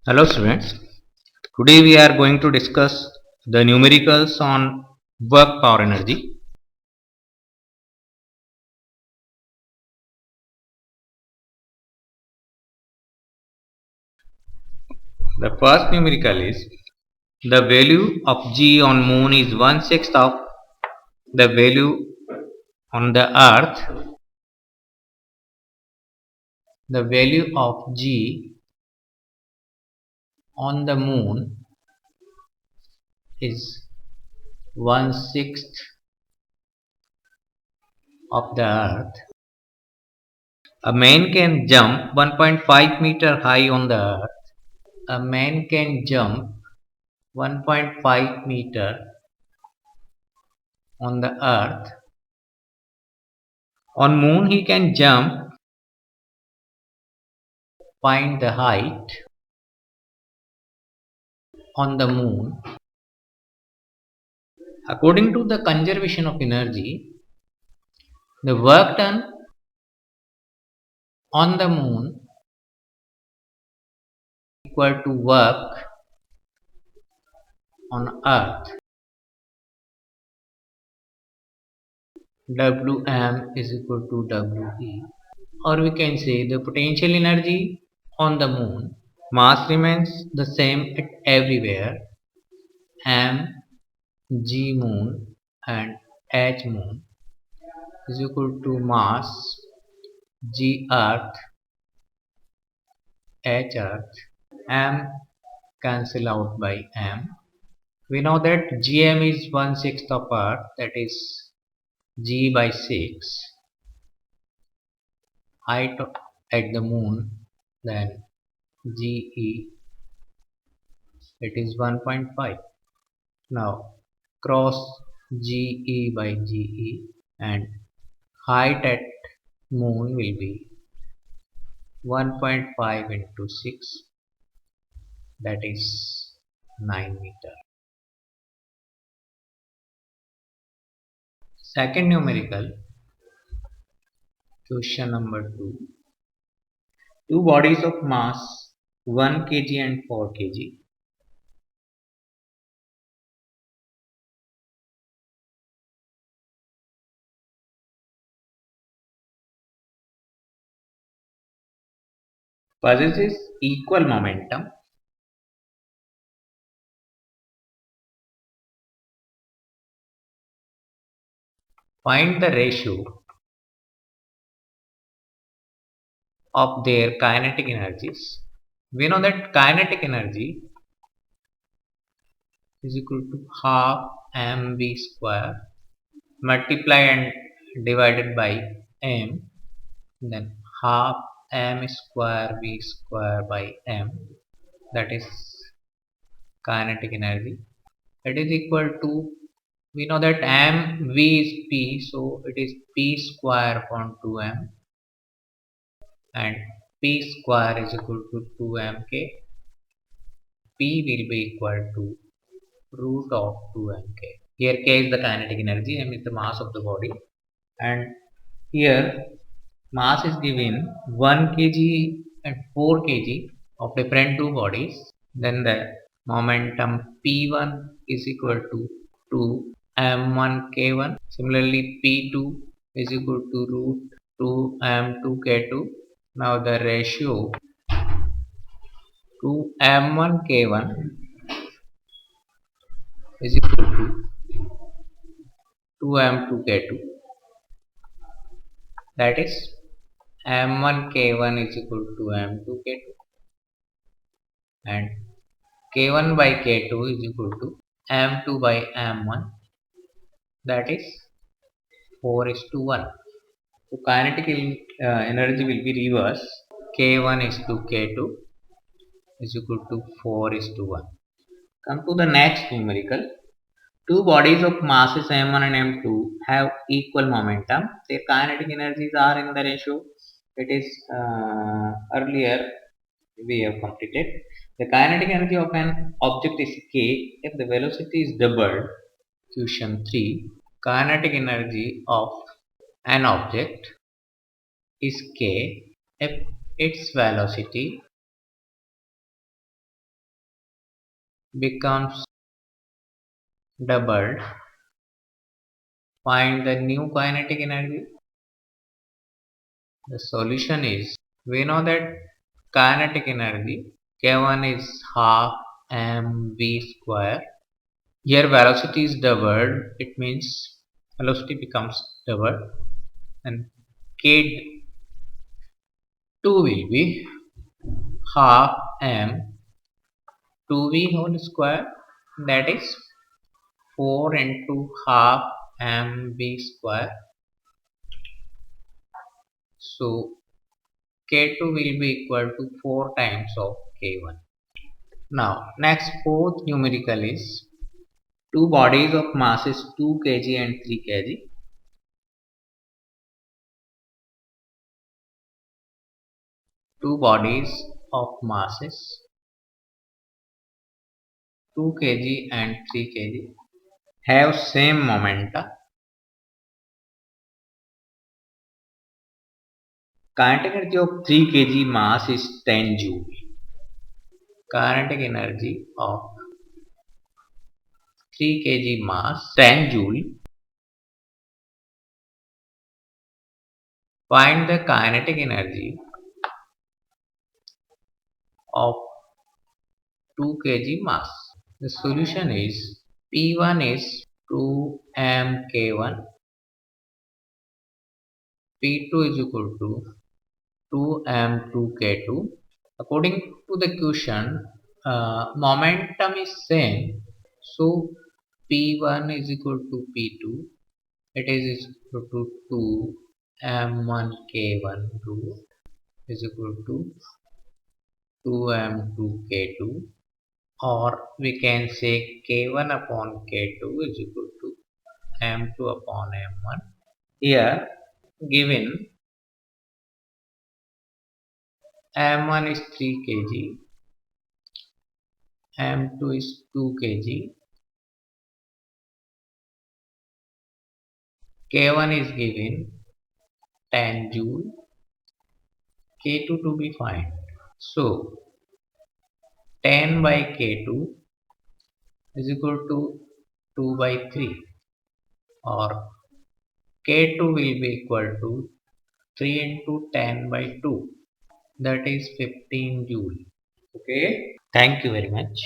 Hello students, today we are going to discuss the numericals on work power energy. The first numerical is the value of G on moon is 1/6 of the value on the earth. The value of G on the moon is 1/6 of the earth. A man can jump 1.5 meter high on the earth. A man can jump 1.5 meter on the earth. On moon he can jump, find the height on the moon. According to the conservation of energy, the work done on the moon equal to work on earth. Wm is equal to We, or we can say the potential energy on the moon. Mass remains the same at everywhere. M, G moon and H moon is equal to mass G earth, H earth. M cancel out by M. We know that Gm is 1/6 of earth, that is G by 6. Height at the moon, then Ge, it is 1.5. Now cross Ge by Ge, and height at moon will be 1.5 into 6, that is 9 meter. Second numerical, question number 2. Two bodies of mass 1 kg and 4 kg possesses equal momentum. Find the ratio of their kinetic energies. We know that kinetic energy is equal to half mv square multiply and divided by m, then half m square v square by m, that is kinetic energy. It is equal to, we know that mv is p, so it is p square upon 2m, and p square is equal to 2mk. P will be equal to root of 2mk. Here k is the kinetic energy, m is the mass of the body, and here mass is given 1 kg and 4 kg of different two bodies. Then the momentum P1 is equal to 2 m1 k1. Similarly P2 is equal to root 2 m2 k2. Now the ratio 2 m1 k1 is equal to 2 m2 k2, that is m1 k1 is equal to m2 k2, and k1 by k2 is equal to m2 by m1, that is 4 is to 1. So kinetic energy will be reverse. K1 is to k2 is equal to 4 is to 1. Come to the next numerical. Two bodies of masses m1 and m2 have equal momentum. Their kinetic energies are in the ratio. It is earlier we have completed. The kinetic energy of an object is k if the velocity is doubled. Question 3. Kinetic energy of an object is k if its velocity becomes doubled, find the new kinetic energy. The solution is, we know that kinetic energy K1 is half mv square. Here velocity is doubled, it means velocity becomes doubled, and K2 will be half m 2v whole square, that is 4 into half mv square. So K2 will be equal to 4 times of K1. Now next fourth numerical is two bodies of masses 2 kg and 3 kg. Two bodies of masses 2 kg and 3 kg have same momenta. Kinetic energy of 3 kg mass is 10 joule. Kinetic energy of 3 kg mass 10 joule. Find the kinetic energy of 2 kg mass. The solution is P1 is 2 mk1, P2 is equal to 2 m2k2. According to the question, momentum is same, so P1 is equal to P2. It is equal to 2 m1k1 root is equal to 2 m2k2, or we can say k1 upon k2 is equal to m2 upon m1. Here given m1 is 3 kg, m2 is 2 kg, k1 is given 10 joule, k2 to be found. So 10 by k2 is equal to 2 by 3, or k2 will be equal to 3 into 10 by 2, that is 15 joule. Okay, thank you very much.